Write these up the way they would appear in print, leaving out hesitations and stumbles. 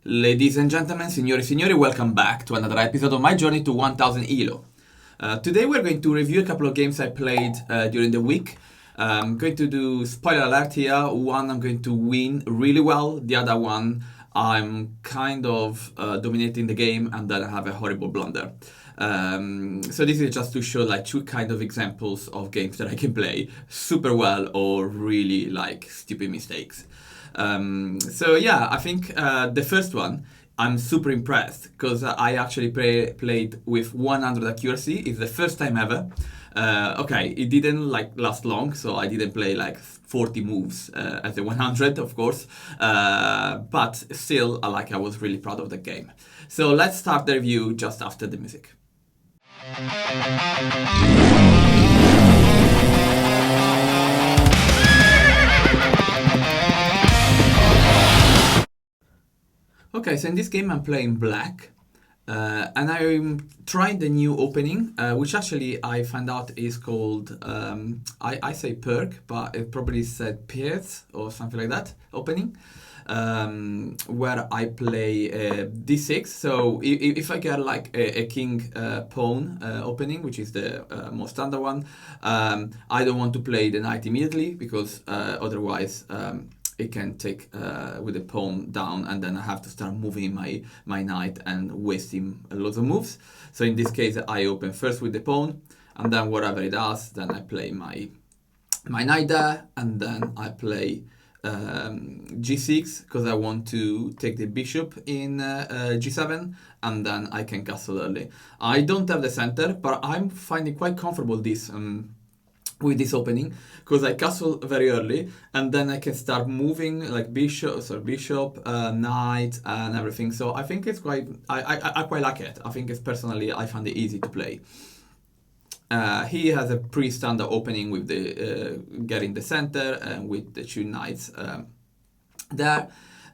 Ladies and gentlemen, signori e signori, welcome back to another episode of my journey to 1000 ELO. Today we're going to review a couple of games I played during the week. I'm going to do spoiler alert here. One I'm going to win really well, the other one I'm kind of dominating the game and then I have a horrible blunder. So this is just to show like two kind of examples of games that I can play super well or really like stupid mistakes. So yeah, I think the first one, I'm super impressed because I actually played with 100 accuracy. It's the first time ever. Okay, it didn't like last long, so I didn't play like 40 moves at the 100, of course. But still, I was really proud of the game. So let's start the review just after the music. Okay, so in this game I'm playing black, and I'm trying the new opening, which actually I found out is called, I say perk, but it probably said Pierce or something like that, opening, where I play d6. So if I get like a king pawn opening, which is the most standard one, I don't want to play the knight immediately because otherwise it can take with the pawn down and then I have to start moving my knight and wasting a lot of moves. So in this case I open first with the pawn and then whatever it does, then I play my knight there and then I play g6 because I want to take the bishop in g7 and then I can castle early. I don't have the center, but I'm finding quite comfortable with this opening because I castle very early and then I can start moving like bishop, knight and everything. So I think it's quite, I quite like it. I think it's personally, I find it easy to play. He has a pretty standard opening with the getting the center and with the two knights there.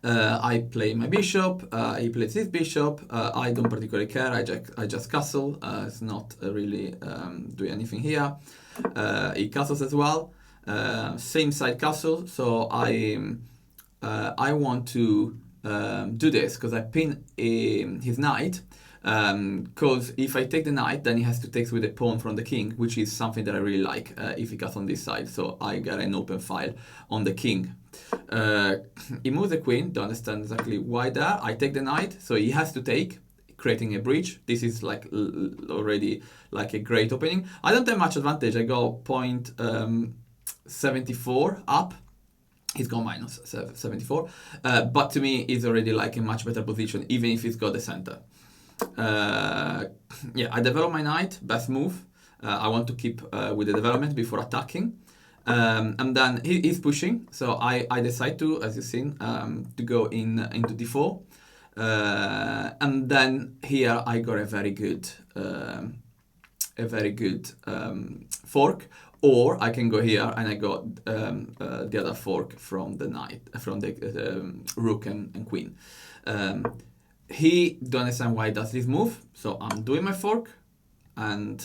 I play my bishop, he plays his bishop, I don't particularly care, I just castle, it's not really doing anything here. He castles as well, same side castle, so I want to do this because I pin his knight, because if I take the knight then he has to take with the pawn from the king, which is something that I really like if he castles on this side, so I get an open file on the king. He moves the queen, don't understand exactly why there. I take the knight, so he has to take, creating a breach. This is like already like a great opening. I don't have much advantage. I go 0.74 up. He's got minus 74. But to me, it's already like a much better position, even if he's got the center. Yeah, I develop my knight, best move. I want to keep with the development before attacking. And then he's pushing, so I decide to, as you've seen, to go into d4. And then here I got a very good fork, or I can go here and I got the other fork from the knight, from the rook and queen. He don't understand why he does this move, so I'm doing my fork, and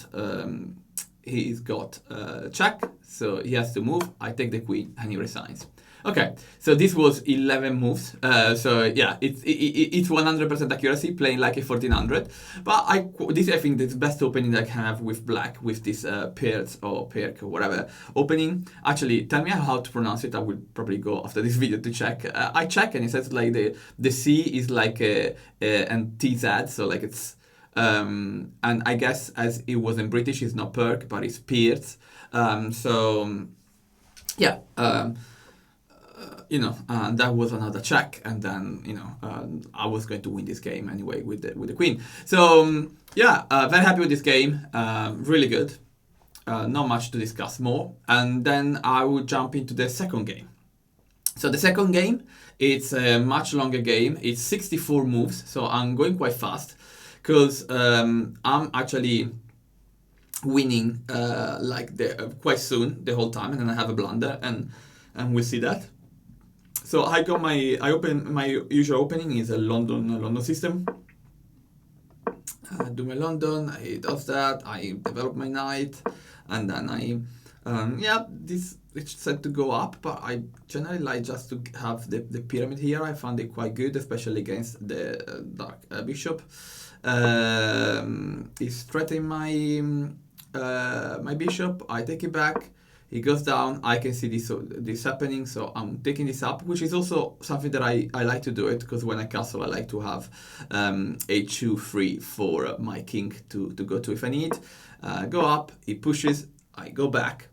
he's got check, so he has to move. I take the queen and he resigns. Okay, so this was 11 moves. So yeah, it's 100% accuracy, playing like a 1400. But this I think the best opening that I can have with black, with this Pierce or Perk or whatever opening. Actually, tell me how to pronounce it. I will probably go after this video to check. I check and it says like the C is like and TZ, so like it's and I guess as it was in British, it's not Perk, but it's Pierce. So yeah. That was another check, and then I was going to win this game anyway with the queen. So very happy with this game. Really good. Not much to discuss more. And then I will jump into the second game. So the second game, it's a much longer game. It's 64 moves, so I'm going quite fast because I'm actually winning quite soon the whole time, and then I have a blunder, and we'll see that. So I open my usual opening is a London system. Do my London, I does that, I develop my knight, and then Yeah, this it's set to go up, but I generally like just to have the pyramid here. I found it quite good, especially against the dark bishop. He's threatening my bishop. I take it back. He goes down. I can see this happening, so I'm taking this up, which is also something that I like to do it, because when I castle, I like to have h2 free for my king to go to if I need. Go up. He pushes. I go back.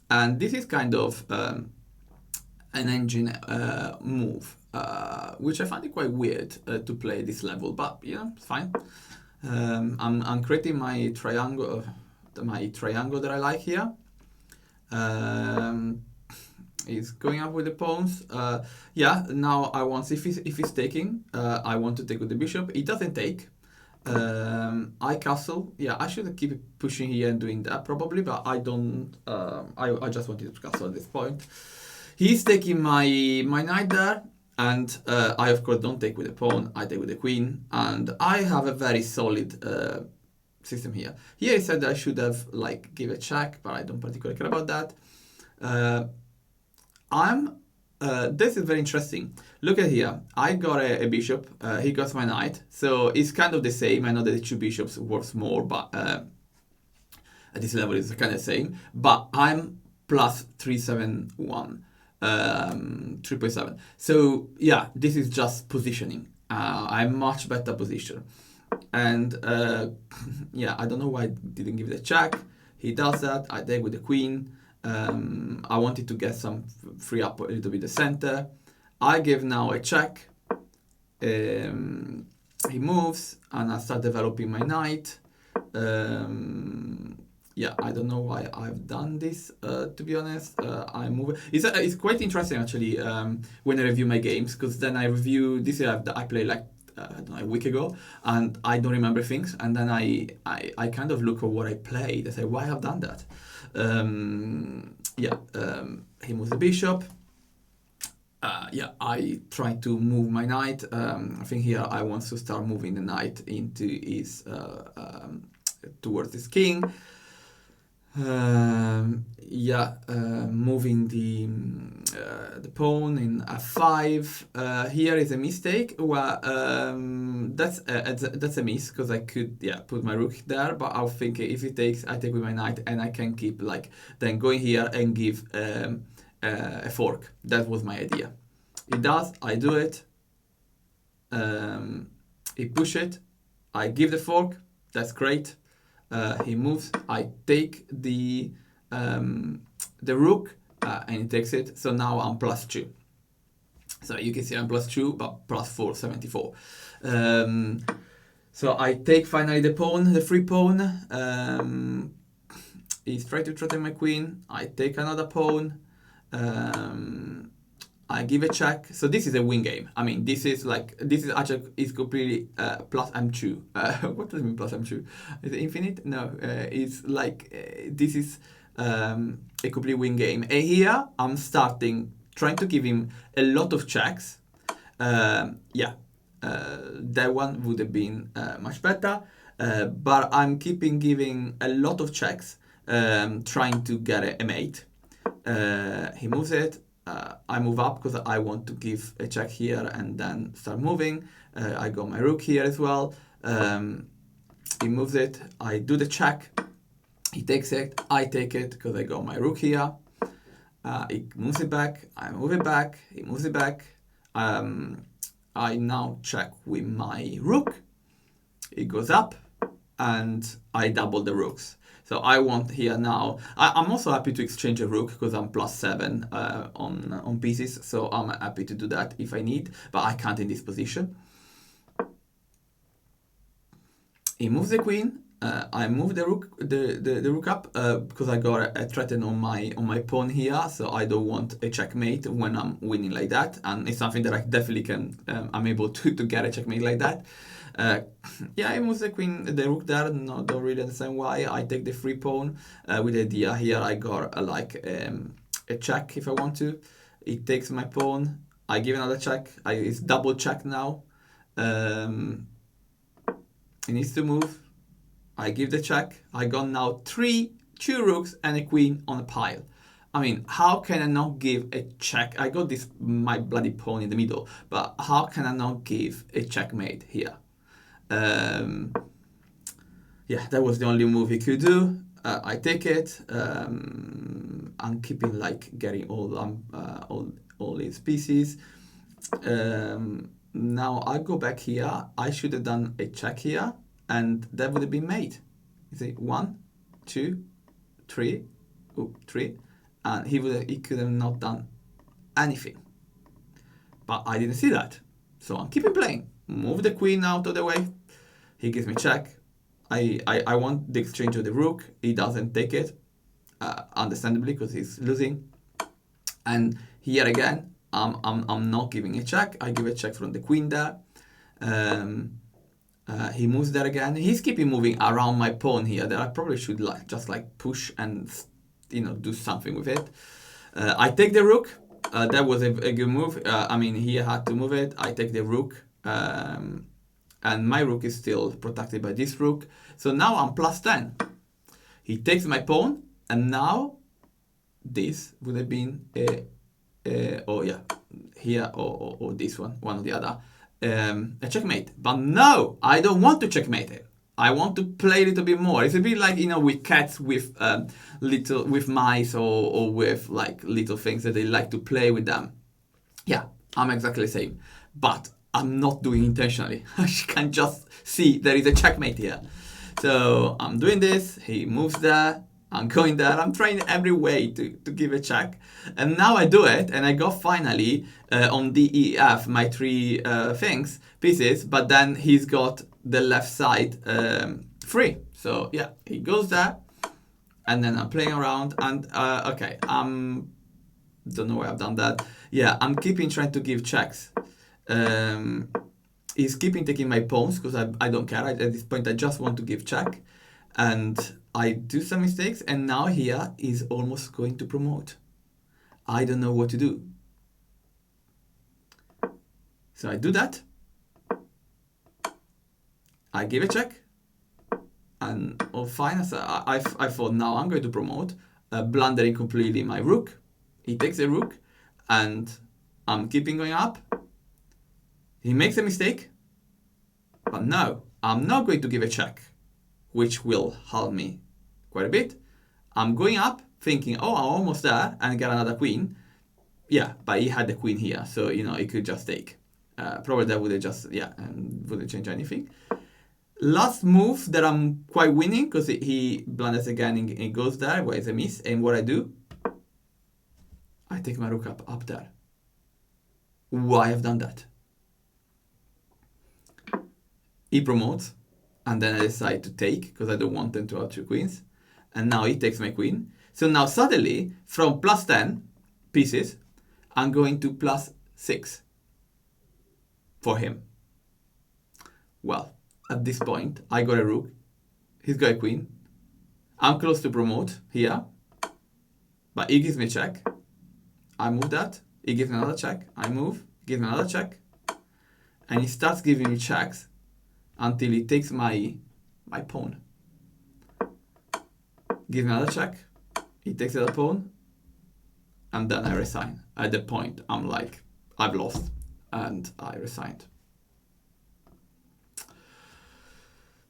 And this is kind of an engine move, which I find it quite weird to play this level, but it's fine. I'm creating my triangle that I like here. He's going up with the pawns. Now I want, if he's taking, I want to take with the bishop. He doesn't take. I castle. Yeah, I should keep pushing here and doing that probably, but I don't. I just wanted to castle at this point. He's taking my knight there, and I of course don't take with the pawn. I take with the queen, and I have a very solid system here. Here he said that I should have give a check, but I don't particularly care about that. This is very interesting. Look at here. I got a bishop. He got my knight. So it's kind of the same. I know that the two bishops works more, but at this level it's kind of the same. But I'm plus 371, 3.7. So yeah, this is just positioning. I'm much better position. And I don't know why I didn't give it a check. He does that. I take with the queen. I wanted to get some free up a little bit the center. I give now a check. He moves, and I start developing my knight. I don't know why I've done this, to be honest. I move. It's quite interesting, actually, when I review my games, because then I review, this year I played I don't know, a week ago, and I don't remember things, and then I kind of look at what I played. I say, why I've done that? He moves the bishop. I try to move my knight. I think here I want to start moving the knight into his towards his king. Moving the pawn in f5. Here is a mistake. Well, that's a miss, because I could put my rook there, but I was thinking if he takes, I take with my knight, and I can keep then going here and give a fork. That was my idea. He does. I do it. He push it. I give the fork. That's great. He moves. I take the rook, and he takes it. So now I'm plus 2. So you can see I'm plus 2, but plus 474. So I take finally the pawn, the free pawn. He's trying to threaten my queen. I take another pawn. I give a check. So this is a win game. I mean, this is actually is completely plus M2. What does it mean plus M2? Is it infinite? No. It's this is a complete win game. And here I'm trying to give him a lot of checks. That one would have been much better. But I'm giving a lot of checks, trying to get a mate. He moves it. I move up because I want to give a check here and then start moving. I got my rook here as well. He moves it. I do the check. He takes it. I take it because I got my rook here. He moves it back. I move it back. He moves it back. I now check with my rook. It goes up, and I double the rooks. So I want here now. I'm also happy to exchange a rook because I'm plus 7 on pieces. So I'm happy to do that if I need, but I can't in this position. He moves the queen. I move the rook up because I got a threat on my pawn here. So I don't want a checkmate when I'm winning like that, and it's something that I definitely can. I'm able to get a checkmate like that. I move the the rook there. No, don't really understand why. I take the free pawn with the idea here. I got a check if I want to. It takes my pawn. I give another check. It's double check now. It needs to move. I give the check. I got now 3 2 rooks and a queen on a pile. I mean, how can I not give a check? I got this my bloody pawn in the middle, but how can I not give a checkmate here? Yeah, that was the only move he could do. I take it. I'm keeping like getting all his pieces. Now I go back here. I should have done a check here, and that would have been mate. You see, 1, 2, 3, 3, and he could have not done anything. But I didn't see that, so I'm keeping playing. Move the queen out of the way. He gives me check. I want the exchange of the rook. He doesn't take it, understandably, because he's losing. And here again, I'm not giving a check. I give a check from the queen there. He moves there again. He's keeping moving around my pawn here. That I probably should just push and do something with it. I take the rook. That was a good move. I mean, he had to move it. I take the rook. And my rook is still protected by this rook. So now I'm plus 10. He takes my pawn, and now this would have been here or this one or the other, a checkmate. But no, I don't want to checkmate it. I want to play a little bit more. It's a bit like with cats, with with mice, or with like little things that they like to play with them. Yeah, I'm exactly the same, but I'm not doing intentionally. I can just see there is a checkmate here. So I'm doing this. He moves there. I'm going there. I'm trying every way to give a check. And now I do it, and I got finally on D, E, F, my 3 pieces, but then he's got the left side free. So yeah, he goes there, and then I'm playing around, and okay, don't know why I've done that. Yeah, I'm keeping trying to give checks. He's keeping taking my pawns because I don't care. At this point, I just want to give check, and I do some mistakes, and now here he's almost going to promote. I don't know what to do. So I do that. I give a check, and fine. So I thought now I'm going to promote, blundering completely my rook. He takes a rook, and I'm keeping going up. He makes a mistake, but no, I'm not going to give a check, which will help me quite a bit. I'm going up, thinking, oh, I'm almost there, and get another queen. Yeah, but he had the queen here, so he could just take. Probably that would have just and wouldn't change anything. Last move that I'm quite winning because he blunders again and it goes there, where it's a miss. And what I do, I take my rook up there. Why I've done that? He promotes, and then I decide to take because I don't want them to have 2 queens. And now he takes my queen. So now suddenly, from plus 10 pieces, I'm going to plus 6 for him. Well, at this point, I got a rook. He's got a queen. I'm close to promote here. But he gives me a check. I move that. He gives me another check. I move. He gives me another check. And he starts giving me checks until he takes my pawn. Give me another check. He takes the other pawn. And then I resign. At that point, I'm like, I've lost. And I resigned.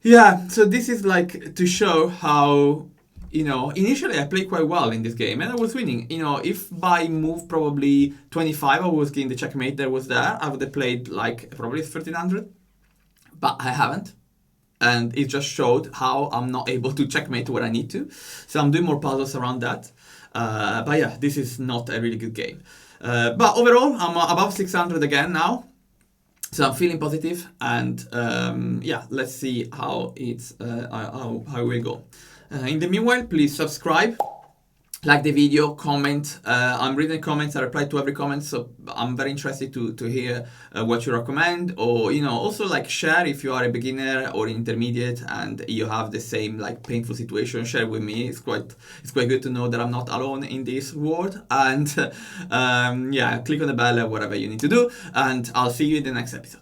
Yeah, so this is like to show how, initially I played quite well in this game and I was winning. If by move probably 25 I was getting the checkmate that was there, I would have played like probably 1300. But I haven't. And it just showed how I'm not able to checkmate what I need to. So I'm doing more puzzles around that. But yeah, this is not a really good game. But overall, I'm above 600 again now. So I'm feeling positive, and let's see how how it will go. In the meanwhile, please subscribe, like the video, comment. I'm reading comments. I reply to every comment, so I'm very interested to hear what you recommend, or also like share if you are a beginner or intermediate and you have the same like painful situation. Share with me. It's quite good to know that I'm not alone in this world. And click on the bell or whatever you need to do, and I'll see you in the next episode.